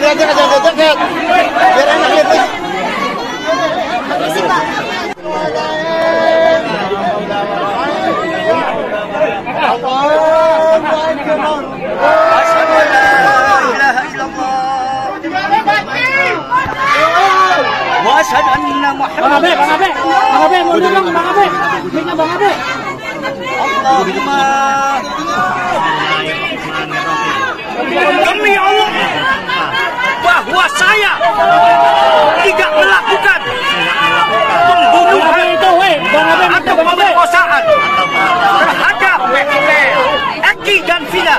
jangan dekat. Biar enak lihat. Permisi, Pak. Asyhadu anna Muhammad. Bang Abe, mau dong, Bang Abe. Mic-nya Bang Abe. Allahumma demi Allah bahwa saya tidak melakukan pembunuhan atau pemerkosaan terhadap Eki dan Vina.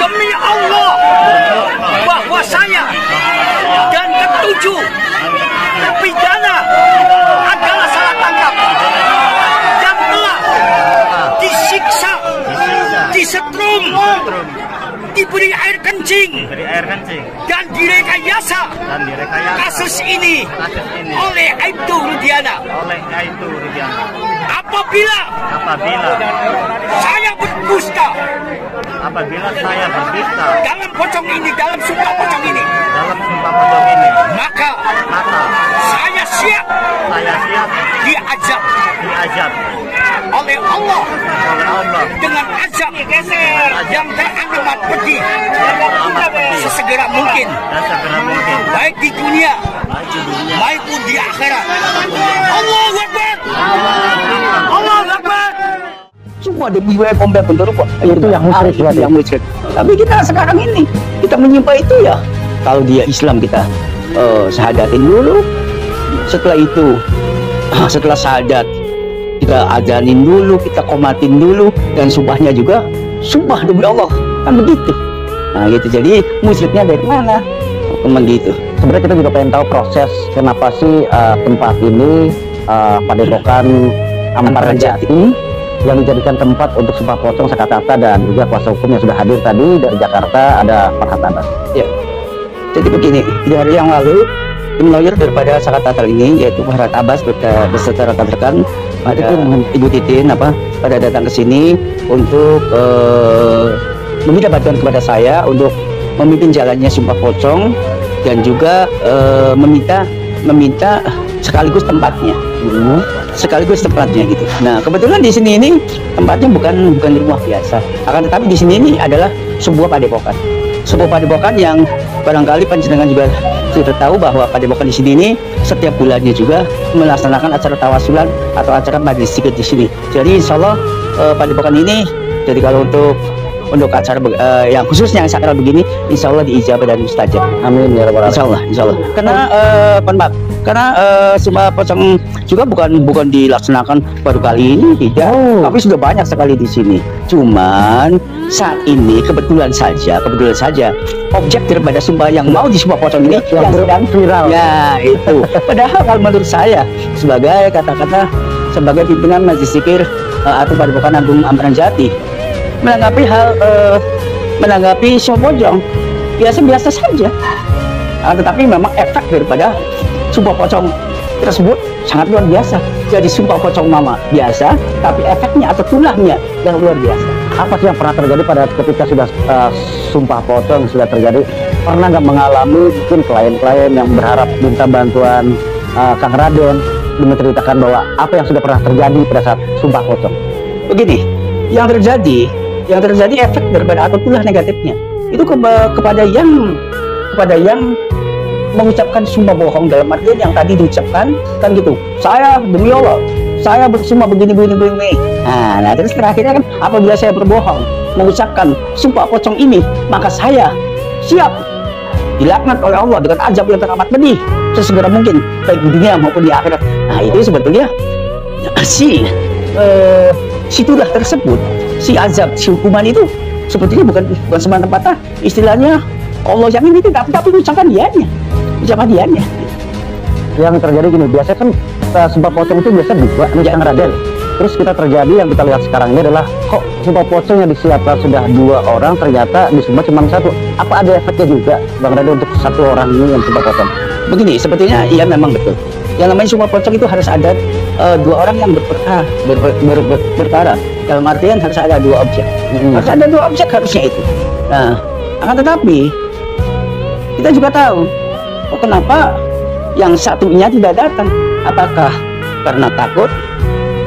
Demi Allah bahwa saya dan ketujuh terpidana adalah salah tangkap yang telah disiksa, disetrum, diberi air kencing dan direkayasa kasus ini oleh Aibtu Rudiana. Apabila saya berdusta dalam pocong ini, dalam sumpah pocong ini, maka saya siap diajak oleh Allah dengan azab yang teramat pedih sesegera mungkin, baik di dunia maupun di akhirat. Allahu Akbar, Allahu Akbar. Semua demi wilayah Komplek Ponorogo itu yang musyrik. Tapi kita sekarang ini kita menyembah itu ya. Kalau dia Islam kita syahadatin dulu. Setelah itu setelah syahadat kita ajanin dulu, kita komatin dulu, dan sumpahnya juga sumpah demi Allah, kan begitu. Nah gitu, jadi musyriknya dari mana? Memang gitu. Sebenarnya kita juga pengen tahu proses kenapa sih tempat ini Padepokan Ampara Jati yang dijadikan tempat untuk sumpah pocong Sakatata, dan juga kuasa hukum yang sudah hadir tadi dari Jakarta ada Farhat Abbas. Ya, jadi begini, 3 hari yang lalu tim lawyer daripada Sakatata ini yaitu Farhat Abbas beserta rekan-rekan ada Ibu Titin pada datang ke sini untuk meminta bantuan kepada saya untuk memimpin jalannya sumpah pocong, dan juga meminta sekaligus tempatnya. Gitu. Nah kebetulan di sini ini tempatnya bukan di rumah biasa, akan tetapi di sini ini adalah sebuah padepokan yang barangkali panjenengan juga sudah tahu bahwa padepokan di sini ini setiap bulannya juga melaksanakan acara tawasulan atau acara majlis zikir di sini. Jadi insya Allah padepokan ini, jadi kalau untuk acara yang khususnya yang sakral begini, insya Allah diijabah dari mustajab. Amin ya rabbal alamin. Insya Allah. Karena sumpah pocong juga bukan dilaksanakan baru kali ini, tidak. Tapi sudah banyak sekali di sini. Cuman saat ini kebetulan saja objek daripada sumpah yang mau disumpah pocong ini yang sedang viral. Ya itu. Padahal kalau menurut saya sebagai sebagai pimpinan Majlis Zikir atau Padepokan Agung Ampara Jati, menanggapi sumpah pocong biasa saja. Tetapi memang efek daripada sumpah pocong tersebut sangat luar biasa. Jadi sumpah pocong mama biasa, tapi efeknya atau tulahnya yang luar biasa. Apa sih yang pernah terjadi pada ketika sudah sumpah pocong sudah terjadi? Pernah nggak mengalami mungkin klien-klien yang berharap minta bantuan Kang Raden menceritakan bahwa apa yang sudah pernah terjadi pada saat sumpah pocong? Begini, yang terjadi efek daripada atau tulah negatifnya itu kepada yang mengucapkan sumpah bohong, dalam artian yang tadi diucapkan kan gitu, saya demi Allah saya bersumpah begini. Nah terus terakhirnya kan apabila saya berbohong mengucapkan sumpah pocong ini, maka saya siap dilaknat oleh Allah dengan azab yang teramat pedih sesegera mungkin, baik di dunia maupun di akhirat. Nah itu sebetulnya si tulah tersebut, si azab, si hukuman itu sebetulnya bukan semata-mata istilahnya Allah yang ini tidak, tapi ucapan dianya. Yang terjadi gini, biasanya kan sumpah pocong itu biasa dua Kang Raden. Terus kita terjadi yang kita lihat sekarang ini adalah kok sumpah pocong yang disiapkan sudah 2 orang ternyata disumpah cuma 1. Apa ada efeknya juga Bang Raden untuk 1 orang ini yang sumpah pocong? Begini, sebetulnya iya memang betul. Yang namanya sumpah pocong itu harus ada 2 orang yang berperkara. Dalam artian harus ada 2 objek. Harus ada 2 objek harusnya itu. Nah, akan tetapi kita juga tahu kenapa yang satunya tidak datang. Apakah karena takut,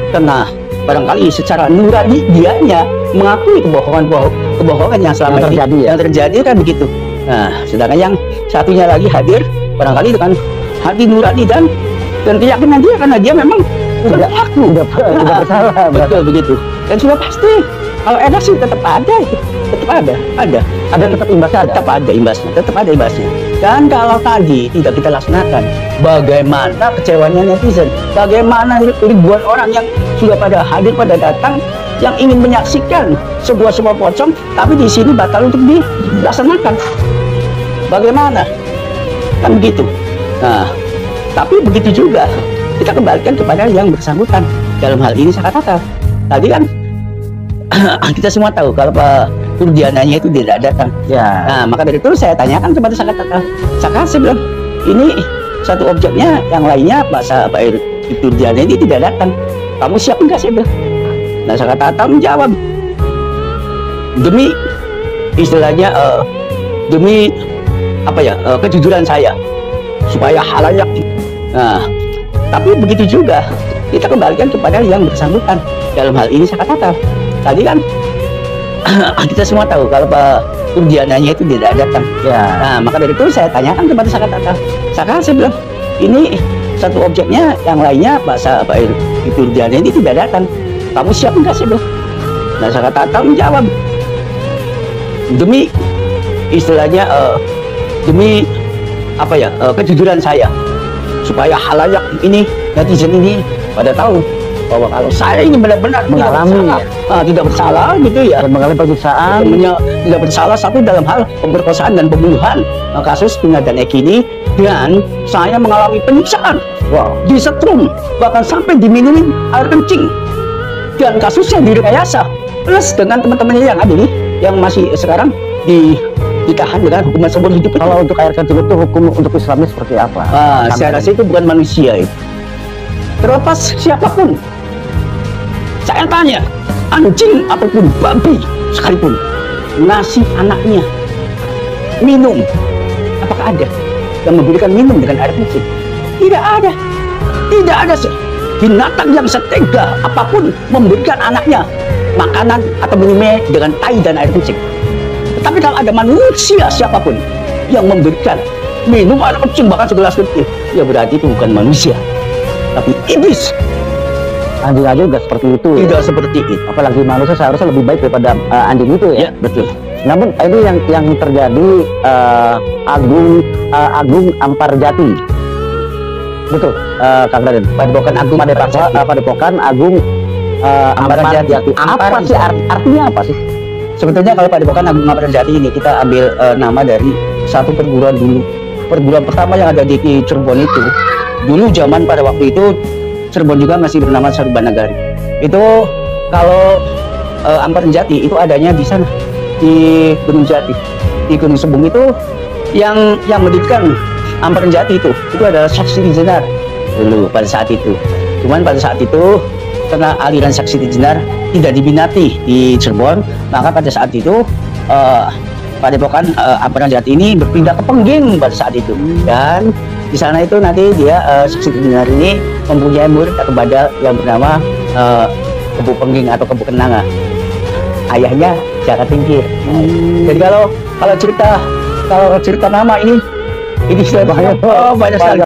karena barangkali secara nurani dianya mengakui kebohongan yang selama ini yang terjadi kan begitu. Nah, sedangkan yang satunya lagi hadir barangkali dengan hati nurani dan keyakinan dia, karena dia memang udah bersalah, betul begitu. Dan sudah pasti kalau enak sih tetap ada itu, tetap ada imbasnya. Dan kalau tadi tidak kita laksanakan, bagaimana kecewanya netizen, bagaimana ribuan orang yang sudah pada hadir, pada datang, yang ingin menyaksikan sebuah pocong, tapi di sini batal untuk dilaksanakan. Bagaimana? Kan begitu. Nah, tapi begitu juga kita kembalikan kepada yang bersangkutan. Dalam hal ini saya katakan tadi kan kita semua tahu kalau Pak Turdiananya itu tidak datang. Ya. Nah, maka dari itu saya tanyakan kepada saya bilang, ini satu objeknya, yang lainnya Pak Turdiana ini tidak datang. Kamu siap enggak, saya bilang. Nah, saya kata menjawab, demi istilahnya demi kejujuran saya, supaya halayak. Nah, tapi begitu juga kita kembalikan kepada yang bersangkutan. Dalam hal ini saya katakan tadi kan kita semua tahu kalau Pak Turdiananya itu tidak datang. Ya. Nah, maka dari itu saya tanyakan kepada saya bilang, ini satu objeknya, yang lainnya Pak Turdiana ini tidak datang. Kamu siap enggak, saya bilang. Nah, saya kata menjawab, demi istilahnya demi kejujuran saya, supaya halayak ini, netizen ini pada tahu bahwa kalau saya ini benar-benar mengalami tidak bersalah gitu ya, dan mengalami penyiksaan, tidak bersalah satu dalam hal pemerkosaan dan pembunuhan kasus Vina dan Eki ini, dan saya mengalami penyiksaan disetrum, bahkan sampai diminumin air kencing, dan kasusnya direkayasa, plus dengan teman-temannya yang ada nih yang masih sekarang ditahan dengan hukuman seumur hidup. Kalau untuk air kencing itu hukum untuk Islamnya seperti apa? Saya rasa itu bukan manusia itu. Terlepas siapapun, saya tanya, anjing ataupun babi sekalipun ngasih anaknya minum, apakah ada yang memberikan minum dengan air kencing? Tidak ada binatang yang setega apapun memberikan anaknya makanan atau minumnya dengan tai dan air kencing. Tapi kalau ada manusia siapapun yang memberikan minum air kencing bahkan segelas kencing, ya berarti itu bukan manusia, tapi iblis. Anjing aja juga seperti itu. Tidak seperti itu. Apalagi manusia seharusnya lebih baik daripada anjing itu ya. Ya, betul. Namun ini yang terjadi Agung Amparjati. Betul, Kang Raden. Padepokan Agung Amparjati. Apa sih artinya apa sih? Sebetulnya kalau Padepokan Agung Amparjati ini kita ambil nama dari satu perguruan dulu. Perguruan pertama yang ada di Cirebon itu. Dulu zaman pada waktu itu Cirebon juga masih bernama Sarbanagari. Itu kalau Amparjati itu adanya di sana, di Gunung Jati, di Gunung Sebung itu yang mendirikan Amparjati itu adalah Sakti Jenar dulu pada saat itu. Cuman pada saat itu karena aliran Sakti Jenar tidak diminati di Cirebon, maka pada saat itu Padepokan Amparjati ini berpindah ke Pengging pada saat itu, dan di sana itu nanti dia Sakti Jenar ini mempunyai murid atau badal yang bernama Kebu Pengging atau Kebu Kenanga. Ayahnya Jaka Tingkir. Jadi kalau cerita nama ini sudah banyak sekali.